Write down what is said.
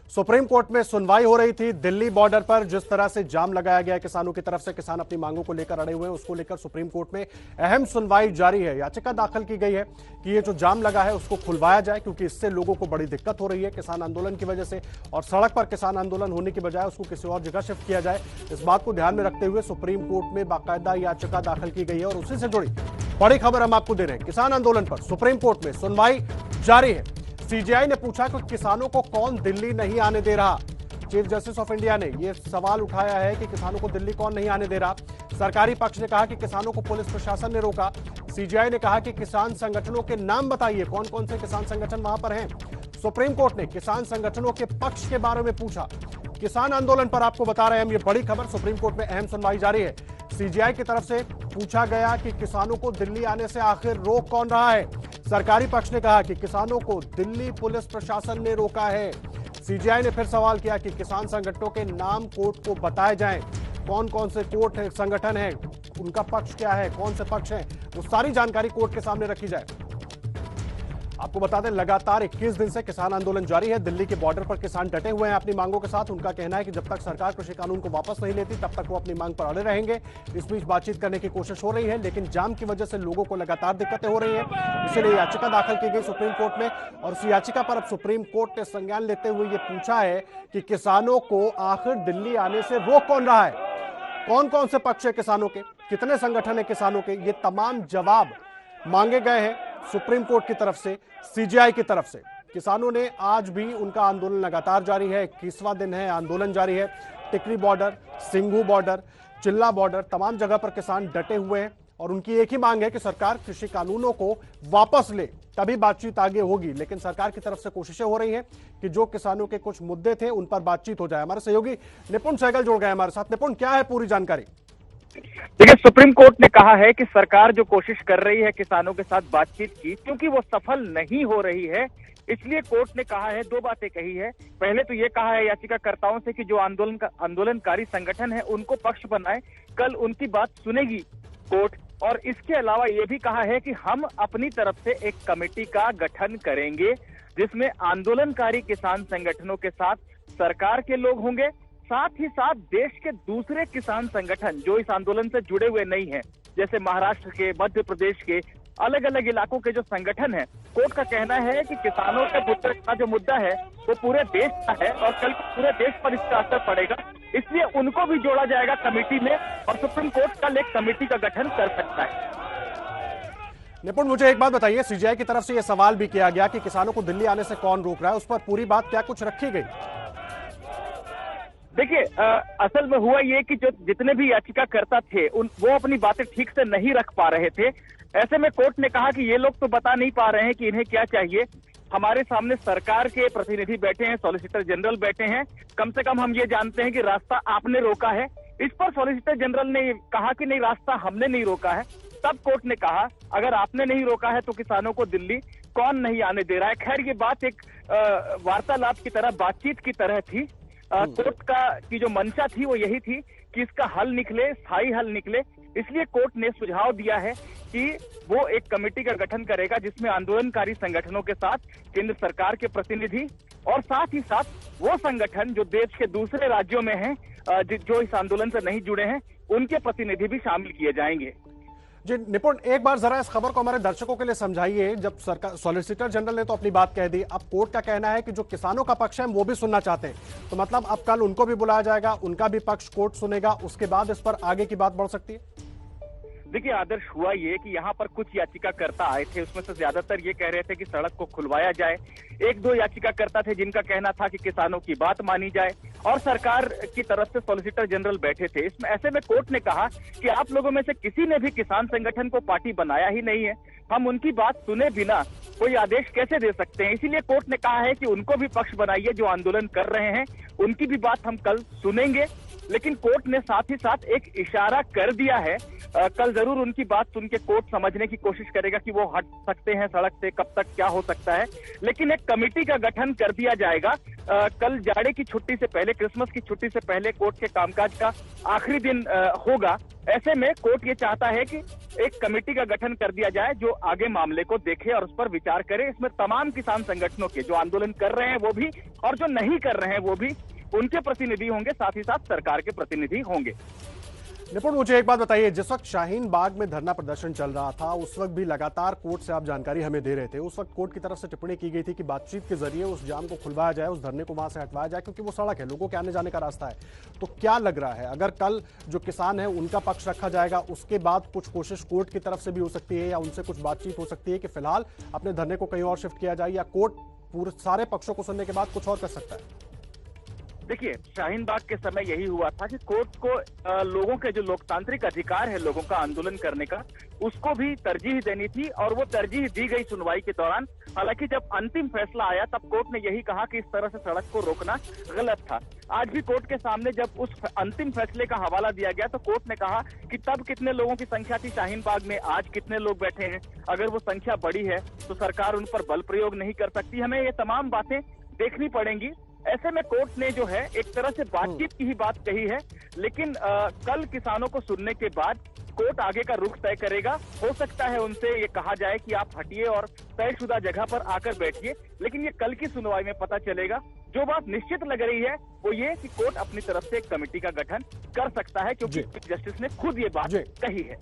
Supreme court में सुनवाई हो रही थी। दिल्ली बॉर्डर पर जिस तरह से जाम लगाया गया है किसानों की तरफ से, किसान अपनी मांगों को लेकर अड़े हुए हैं, उसको लेकर सुप्रीम कोर्ट में अहम सुनवाई जारी है। याचिका दाखिल की गई है कि ये जो जाम लगा है उसको खुलवाया जाए, क्योंकि इससे लोगों को बड़ी दिक्कत हो रही है किसान आंदोलन की वजह से, और सड़क पर किसान आंदोलन होने की बजाय उसको किसी और जगह शिफ्ट किया जाए। इस बात को ध्यान में रखते हुए सुप्रीम कोर्ट में बाकायदा याचिका दाखिल की गई है और उसी से जुड़ी बड़ी खबर हम आपको दे रहे हैं। किसान आंदोलन पर सुप्रीम कोर्ट में सुनवाई जारी है। सीजेआई ने पूछा कि किसानों को कौन दिल्ली नहीं आने दे रहा। चीफ जस्टिस ऑफ इंडिया ने यह सवाल उठाया है कि किसानों को दिल्ली कौन नहीं आने दे रहा। सरकारी पक्ष ने कहा कि किसानों को पुलिस प्रशासन ने रोका। सीजेआई ने कहा कि किसान संगठनों के नाम बताइए, कौन कौन से किसान संगठन वहां पर हैं। सुप्रीम कोर्ट ने किसान संगठनों के पक्ष के बारे में पूछा। किसान आंदोलन पर आपको बता रहे हैं हम, ये बड़ी खबर। सुप्रीम कोर्ट में अहम सुनवाई जारी है। सीजेआई की तरफ से पूछा गया कि किसानों को दिल्ली आने से आखिर रोक कौन रहा है। सरकारी पक्ष ने कहा कि किसानों को दिल्ली पुलिस प्रशासन ने रोका है। सीजेआई ने फिर सवाल किया कि किसान संगठनों के नाम कोर्ट को बताए जाएं, कौन कौन से कोर्ट है, संगठन है, उनका पक्ष क्या है, कौन से पक्ष हैं, वो सारी जानकारी कोर्ट के सामने रखी जाए। आपको बता दें, लगातार 21 दिन से किसान आंदोलन जारी है। दिल्ली के बॉर्डर पर किसान डटे हुए हैं अपनी मांगों के साथ। उनका कहना है कि जब तक सरकार कृषि कानून को वापस नहीं लेती तब तक वो अपनी मांग पर अड़े रहेंगे। इस बीच बातचीत करने की कोशिश हो रही है, लेकिन जाम की वजह से लोगों को लगातार दिक्कतें हो रही हैं। इसलिए याचिका दाखिल की गई सुप्रीम कोर्ट में, और उस याचिका पर अब सुप्रीम कोर्ट ने संज्ञान लेते हुए ये पूछा है कि किसानों को आखिर दिल्ली आने से रोक कौन रहा है, कौन कौन से पक्ष है किसानों के, कितने संगठन है किसानों के। ये तमाम जवाब मांगे गए हैं सुप्रीम कोर्ट की तरफ से, सीजेआई की तरफ से। किसानों ने आज भी, उनका आंदोलन लगातार जारी है, 21वां दिन है, आंदोलन जारी है। टिकरी बॉर्डर, सिंघू बॉर्डर, चिल्ला बॉर्डर, तमाम जगह पर किसान डटे हुए हैं और उनकी एक ही मांग है कि सरकार कृषि कानूनों को वापस ले, तभी बातचीत आगे होगी। लेकिन सरकार की तरफ से कोशिशें हो रही हैं कि जो किसानों के कुछ मुद्दे थे उन पर बातचीत हो जाए। हमारे सहयोगी निपुण सहगल जुड़ गए हमारे साथ। निपुण, क्या है पूरी जानकारी? देखिए, सुप्रीम कोर्ट ने कहा है कि सरकार जो कोशिश कर रही है किसानों के साथ बातचीत की, क्योंकि वो सफल नहीं हो रही है, इसलिए कोर्ट ने कहा है, दो बातें कही है। पहले तो ये कहा है याचिकाकर्ताओं से कि जो आंदोलनकारी संगठन है उनको पक्ष बनाए, कल उनकी बात सुनेगी कोर्ट। और इसके अलावा ये भी कहा है कि हम अपनी तरफ से एक कमेटी का गठन करेंगे जिसमें आंदोलनकारी किसान संगठनों के साथ सरकार के लोग होंगे, साथ ही साथ देश के दूसरे किसान संगठन जो इस आंदोलन से जुड़े हुए नहीं हैं, जैसे महाराष्ट्र के, मध्य प्रदेश के, अलग अलग इलाकों के जो संगठन हैं। कोर्ट का कहना है कि किसानों के मुद्दे का जो मुद्दा है वो पूरे देश का है और कल पूरे देश पर इसका असर पड़ेगा, इसलिए उनको भी जोड़ा जाएगा कमेटी में और सुप्रीम कोर्ट कल एक कमेटी का गठन कर सकता है। निपुण, मुझे एक बात बताइए, सीजेआई की तरफ से यह सवाल भी किया गया कि किसानों को दिल्ली आने से कौन रोक रहा है, उस पर पूरी बात क्या कुछ रखी गई? देखिए, असल में हुआ ये कि जो जितने भी याचिकाकर्ता थे वो अपनी बातें ठीक से नहीं रख पा रहे थे। ऐसे में कोर्ट ने कहा कि ये लोग तो बता नहीं पा रहे हैं कि इन्हें क्या चाहिए। हमारे सामने सरकार के प्रतिनिधि बैठे हैं, सॉलिसिटर जनरल बैठे हैं, कम से कम हम ये जानते हैं कि रास्ता आपने रोका है। इस पर सॉलिसिटर जनरल ने कहा कि नहीं, रास्ता हमने नहीं रोका है। तब कोर्ट ने कहा अगर आपने नहीं रोका है तो किसानों को दिल्ली कौन नहीं आने दे रहा है। खैर, ये बात एक वार्तालाप की तरह, बातचीत की तरह थी। कोर्ट की जो मंशा थी वो यही थी कि इसका हल निकले, स्थायी हल निकले। इसलिए कोर्ट ने सुझाव दिया है कि वो एक कमेटी का गठन करेगा जिसमें आंदोलनकारी संगठनों के साथ केंद्र सरकार के प्रतिनिधि और साथ ही साथ वो संगठन जो देश के दूसरे राज्यों में हैं, जो इस आंदोलन से नहीं जुड़े हैं, उनके प्रतिनिधि भी शामिल किए जाएंगे। जी निपुण, एक बार जरा इस खबर को हमारे दर्शकों के लिए समझाइए। जब सरकार, सॉलिसिटर जनरल ने तो अपनी बात कह दी, अब कोर्ट का कहना है कि जो किसानों का पक्ष है वो भी सुनना चाहते हैं, तो मतलब अब कल उनको भी बुलाया जाएगा, उनका भी पक्ष कोर्ट सुनेगा, उसके बाद इस पर आगे की बात बढ़ सकती है? देखिए आदर्श, हुआ ये कि यहाँ पर कुछ याचिकाकर्ता आए थे, उसमें से ज्यादातर ये कह रहे थे कि सड़क को खुलवाया जाए। एक दो याचिकाकर्ता थे जिनका कहना था कि किसानों की बात मानी जाए, और सरकार की तरफ से सॉलिसिटर जनरल बैठे थे। इसमें ऐसे में कोर्ट ने कहा कि आप लोगों में से किसी ने भी किसान संगठन को पार्टी बनाया ही नहीं है, हम उनकी बात सुने बिना कोई आदेश कैसे दे सकते हैं। इसीलिए कोर्ट ने कहा है कि उनको भी पक्ष बनाइए जो आंदोलन कर रहे हैं, उनकी भी बात हम कल सुनेंगे। लेकिन कोर्ट ने साथ ही साथ एक इशारा कर दिया है, कल जरूर उनकी बात सुन के कोर्ट समझने की कोशिश करेगा कि वो हट सकते हैं सड़क से, कब तक क्या हो सकता है। लेकिन एक कमेटी का गठन कर दिया जाएगा कल जाड़े की छुट्टी से पहले, क्रिसमस की छुट्टी से पहले कोर्ट के कामकाज का आखिरी दिन होगा। ऐसे में कोर्ट ये चाहता है कि एक कमेटी का गठन कर दिया जाए जो आगे मामले को देखे और उस पर विचार करे। इसमें तमाम किसान संगठनों के जो आंदोलन कर रहे हैं वो भी और जो नहीं कर रहे हैं वो भी, उनके प्रतिनिधि होंगे, साथ ही साथ सरकार के प्रतिनिधि होंगे। निपुण, मुझे एक बात बताइए, जिस वक्त शाहीन बाग में धरना प्रदर्शन चल रहा था उस वक्त भी लगातार कोर्ट से आप जानकारी हमें दे रहे थे। उस वक्त कोर्ट की तरफ से टिप्पणी की गई थी कि बातचीत के जरिए उस जाम को खुलवाया जाए, उस धरने को वहां से हटवाया जाए, क्योंकि वो सड़क है, लोगों के आने जाने का रास्ता है। तो क्या लग रहा है, अगर कल जो किसान है उनका पक्ष रखा जाएगा, उसके बाद कुछ कोशिश कोर्ट की तरफ से भी हो सकती है या उनसे कुछ बातचीत हो सकती है कि फिलहाल अपने धरने को कहीं और शिफ्ट किया जाए, या कोर्ट पूरे सारे पक्षों को सुनने के बाद कुछ और कर सकता है? देखिए, शाहीन बाग के समय यही हुआ था कि कोर्ट को लोगों के जो लोकतांत्रिक अधिकार है लोगों का आंदोलन करने का, उसको भी तरजीह देनी थी और वो तरजीह दी गई सुनवाई के दौरान। हालांकि जब अंतिम फैसला आया तब कोर्ट ने यही कहा कि इस तरह से सड़क को रोकना गलत था। आज भी कोर्ट के सामने जब उस अंतिम फैसले का हवाला दिया गया तो कोर्ट ने कहा कि तब कितने लोगों की संख्या थी शाहीन बाग में, आज कितने लोग बैठे हैं। अगर वो संख्या बड़ी है तो सरकार उन पर बल प्रयोग नहीं कर सकती। हमें ये तमाम बातें देखनी पड़ेंगी। ऐसे में कोर्ट ने जो है एक तरह से बातचीत की ही बात कही है, लेकिन कल किसानों को सुनने के बाद कोर्ट आगे का रुख तय करेगा। हो सकता है उनसे ये कहा जाए कि आप हटिए और तयशुदा जगह पर आकर बैठिए, लेकिन ये कल की सुनवाई में पता चलेगा। जो बात निश्चित लग रही है वो ये कि कोर्ट अपनी तरफ से एक कमेटी का गठन कर सकता है, क्योंकि चीफ जस्टिस ने खुद ये बात कही है।